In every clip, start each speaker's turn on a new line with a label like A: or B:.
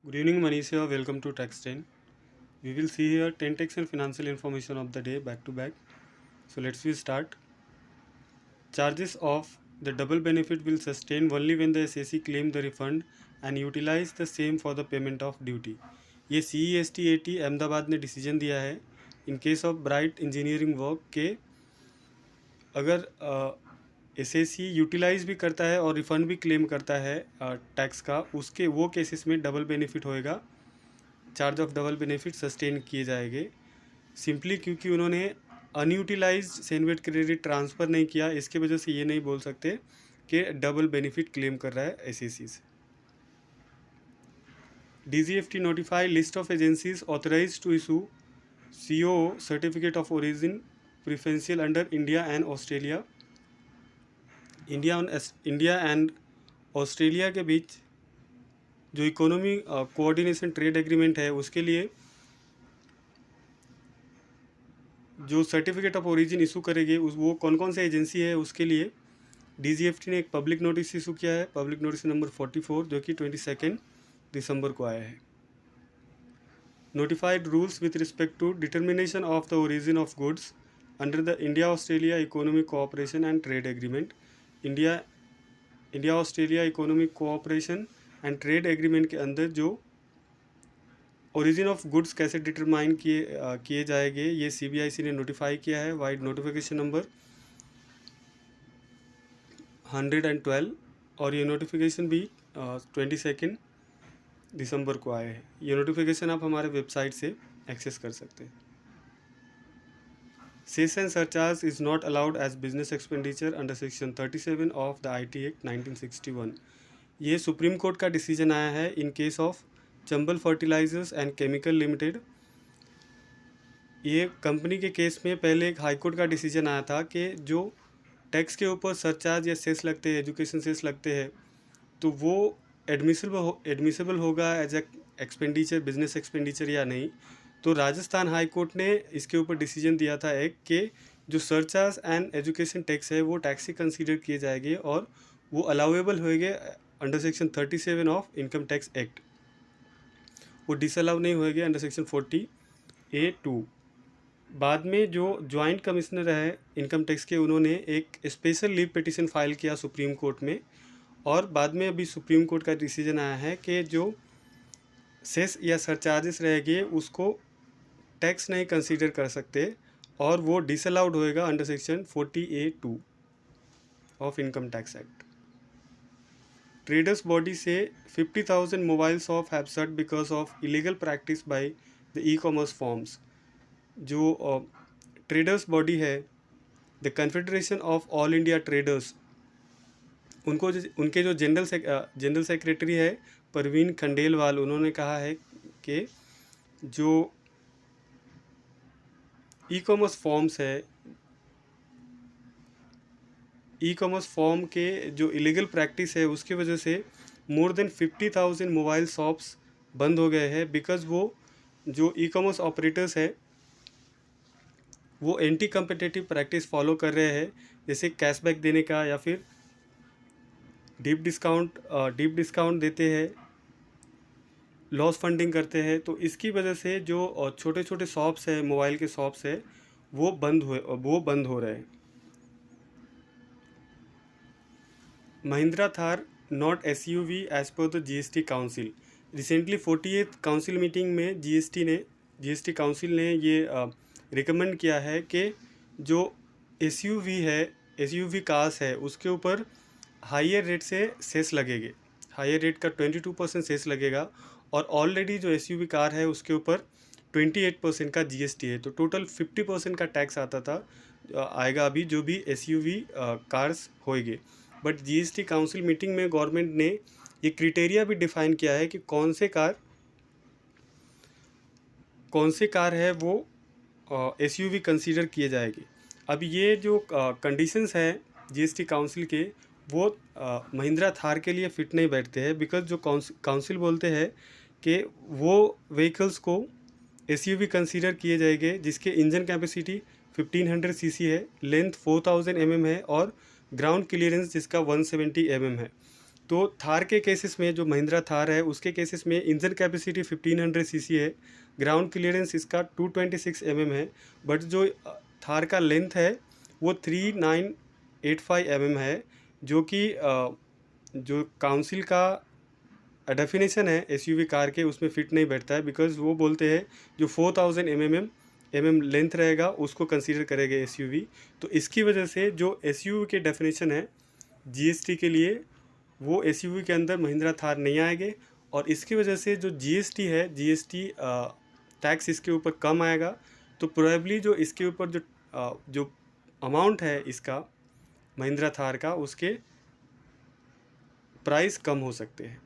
A: Good evening, Manish here. Welcome to Tax 10. We will see here 10 tax and financial information of the day back to back. So let's we start. Charges of the double benefit will sustain only when the SAC claim the refund and utilize the same for the payment of duty. ये CESTAT Ahmedabad ने decision दिया है in case of bright engineering work के अगर SAC utilise भी करता है और रिफ़ंड भी क्लेम करता है टैक्स का, उसके वो केसेस में डबल बेनिफिट होएगा, charge of double benefit sustain किए जाएंगे सिंपली क्योंकि उन्होंने अनयूटिलाइज सेनवेट क्रेडिट ट्रांसफ़र नहीं किया। इसके वजह से ये नहीं बोल सकते कि डबल बेनिफिट क्लेम कर रहा है एसएसी से। DGFT notify list of agencies authorized to issue COO certificate of origin preferential under India and Australia. India and Australia के बीच जो इकोनॉमी कोऑर्डिनेशन ट्रेड एग्रीमेंट है उसके लिए जो सर्टिफिकेट ऑफ ओरिजिन इशू करेगी वो कौन कौन सी एजेंसी है उसके लिए DGFT ने एक पब्लिक नोटिस इशू किया है, पब्लिक नोटिस नंबर 44 जो कि 22 दिसंबर को आया है। Notified rules with respect to determination of the origin of goods under the India Australia economic cooperation and trade agreement. India Australia economic cooperation and trade agreement के अंदर जो ओरिजिन ऑफ गुड्स कैसे determine किए जाएंगे ये CBIC ने notify किया है वाइड नोटिफिकेशन नंबर 112 और ये नोटिफिकेशन भी 22 दिसंबर को आया है। ये नोटिफिकेशन आप हमारे वेबसाइट से एक्सेस कर सकते हैं। Cess and surcharge is not allowed as business expenditure under section 37 of the IT act 1961। ये सुप्रीम कोर्ट का डिसीजन आया है in case of Chambal fertilizers and chemical limited. ये कंपनी के केस में पहले एक हाई कोर्ट का डिसीजन आया था कि जो टैक्स के ऊपर सरचार्ज या सेस लगते हैं, एजुकेशन सेस लगते हैं, तो वो एडमिसिबल होगा as a expenditure, business expenditure या नहीं। तो राजस्थान हाई कोर्ट ने इसके ऊपर डिसीजन दिया था एक कि जो सरचार्ज एंड एजुकेशन टैक्स है वो टैक्स ही कंसीडर किए जाएंगे और वो अलाउेबल होएंगे under section 37 of income tax act. वो डिसअलाउ नहीं होएंगे अंडर सेक्शन 40A(2)। बाद में जो जॉइंट कमिश्नर है इनकम टैक्स के, उन्होंने एक स्पेशल लीव पिटिशन फाइल किया सुप्रीम कोर्ट में और बाद में अभी सुप्रीम कोर्ट का डिसीजन आया है कि जो सेस या सरचार्जेस रहेंगे उसको टैक्स नहीं कंसीडर कर सकते और वो डिसअलाउड होएगा under section 40A(2) of income tax act. Traders body से 50,000 mobile shop have shut because of illegal practice by the e-commerce forms. जो ट्रेडर्स बॉडी है the confederation of all India traders, उनके जो जनरल सेक्रेटरी है परवीन खंडेलवाल, उन्होंने कहा है कि जो ई-कॉमर्स फॉर्म्स है, ई-कॉमर्स फॉर्म के जो इलीगल प्रैक्टिस है उसकी वजह से मोर देन 50,000 मोबाइल शॉप्स बंद हो गए हैं बिकॉज़ वो जो ई-कॉमर्स ऑपरेटर्स है वो एंटी कम्पिटिटिव प्रैक्टिस फॉलो कर रहे हैं, जैसे कैशबैक देने का या फिर डीप डिस्काउंट देते हैं, लॉस फंडिंग करते हैं। तो इसकी वजह से जो छोटे छोटे शॉप्स है, मोबाइल के शॉप्स है, वो बंद हो रहे हैं। Mahindra Thar not SUV as per the GST council. Recently 48th council meeting में GST काउंसिल ने ये रिकमेंड किया है कि जो SUV कार्स है उसके ऊपर हाइयर रेट से सेस लगेंगे। हाइयर रेट का 22% सेस लगेगा और ऑलरेडी जो SUV कार है उसके ऊपर 28% का GST है, तो टोटल 50% का टैक्स आएगा अभी जो भी SUV कार्स होएंगे। बट GST काउंसिल मीटिंग में गवर्नमेंट ने ये क्राइटेरिया भी डिफाइन किया है कि कौन से कार है वो SUV कंसीडर किए जाएंगे। अब ये जो कंडीशंस हैं GST काउंसिल के वो महिंद्रा थार के लिए फ़िट नहीं बैठते हैं बिकॉज जो काउंसिल बोलते हैं कि वो व्हीकल्स को SUV कंसीडर किए जाएंगे जिसके इंजन कैपेसिटी 1500 cc है, लेंथ 4000 mm है और ग्राउंड क्लियरेंस जिसका 170 mm है। तो थार के केसेस में, जो महिंद्रा थार है उसके केसेस में इंजन कैपेसिटी 1500 सीसी है, ग्राउंड क्लियरेंस इसका 226 है, बट जो थार का लेंथ है वो 3985 है, जो कि जो काउंसिल का डेफिनेशन है एसयूवी कार के उसमें फिट नहीं बैठता है, बिकॉज वो बोलते हैं जो 4000 लेंथ रहेगा उसको कंसीडर करेगा एसयूवी। तो इसकी वजह से जो एसयूवी के डेफिनेशन है जीएसटी के लिए, वो एसयूवी के अंदर महिंद्रा थार नहीं आएंगे, और इसकी वजह से जो जीएसटी है, जीएसटी टैक्स इसके ऊपर कम आएगा। तो प्रोबेबली जो इसके ऊपर जो अमाउंट है इसका महिंद्रा थार का, उसके प्राइस कम हो सकते हैं।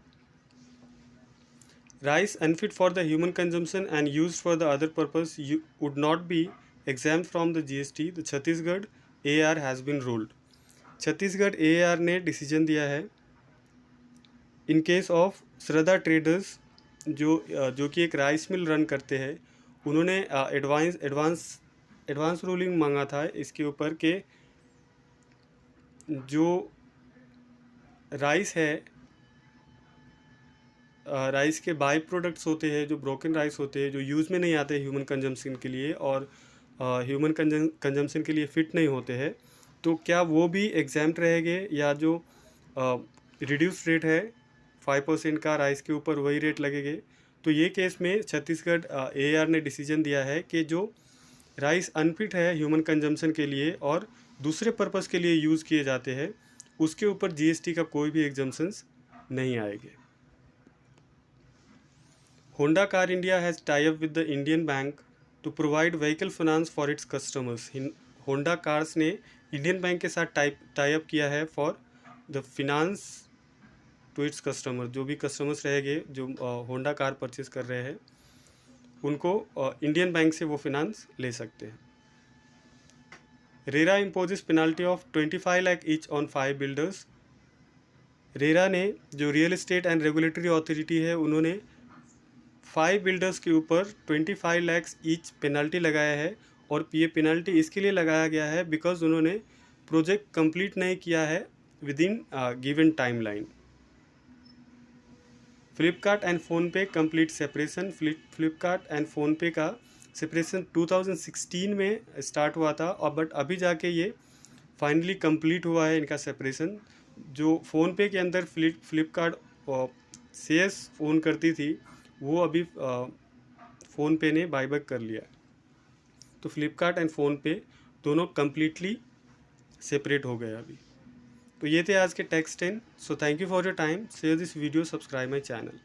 A: Rice unfit for the human consumption and used for the other purpose would not be exempt from the GST. The Chhattisgarh AAR has been ruled. Chhattisgarh AAR ने डिसीजन दिया है in case of Shraddha traders, जो कि एक rice mill run करते हैं, उन्होंने advance ruling मांगा था इसके ऊपर के जो राइस है, राइस के बाई प्रोडक्ट्स होते हैं, जो ब्रोकन राइस होते हैं, जो यूज़ में नहीं आते ह्यूमन कंजम्पशन के लिए और ह्यूमन कंजम्पशन के लिए फ़िट नहीं होते हैं, तो क्या वो भी एग्जाम्प्ट रहेंगे, या जो रिड्यूस रेट है 5% का राइस के ऊपर वही रेट लगेंगे। तो ये केस में छत्तीसगढ़ AAR ने डिसीजन दिया है कि जो राइस अनफिट है ह्यूमन कंजम्पशन के लिए और दूसरे पर्पज़ के लिए यूज़ किए जाते हैं, उसके ऊपर GST का कोई भी एग्जम्पशंस नहीं आएंगे। Honda Car India has tie-up with the Indian Bank to provide vehicle finance for its customers. Honda Cars ने इंडियन बैंक के साथ टाई अप किया है for the finance to its customer. जो भी कस्टमर्स रहेंगे जो होंडा कार परचेज कर रहे हैं, उनको इंडियन बैंक से वो फिनांस ले सकते हैं। RERA imposes penalty of 25 lakh each on 5 builders. RERA ने, जो real estate and regulatory authority है, उन्होंने 5 बिल्डर्स के ऊपर 25 लाख ईच पेनल्टी लगाया है, और ये पेनल्टी इसके लिए लगाया गया है बिकॉज उन्होंने प्रोजेक्ट कंप्लीट नहीं किया है with in given timeline. Flipkart and PhonePe complete separation. Flipkart and PhonePe का सेपरेशन 2016 में स्टार्ट हुआ था, और बट अभी जाके ये फाइनली कंप्लीट हुआ है इनका सेपरेशन। जो फ़ोनपे के अंदर फ्लिपकार्ट शेयर्स ओन करती थी, वो अभी फ़ोनपे ने बाईबैक कर लिया। तो फ्लिपकार्ट एंड फ़ोनपे दोनों कम्प्लीटली सेपरेट हो गए अभी। तो ये थे आज के text 10। So thank you for your time. Share this video, subscribe my channel.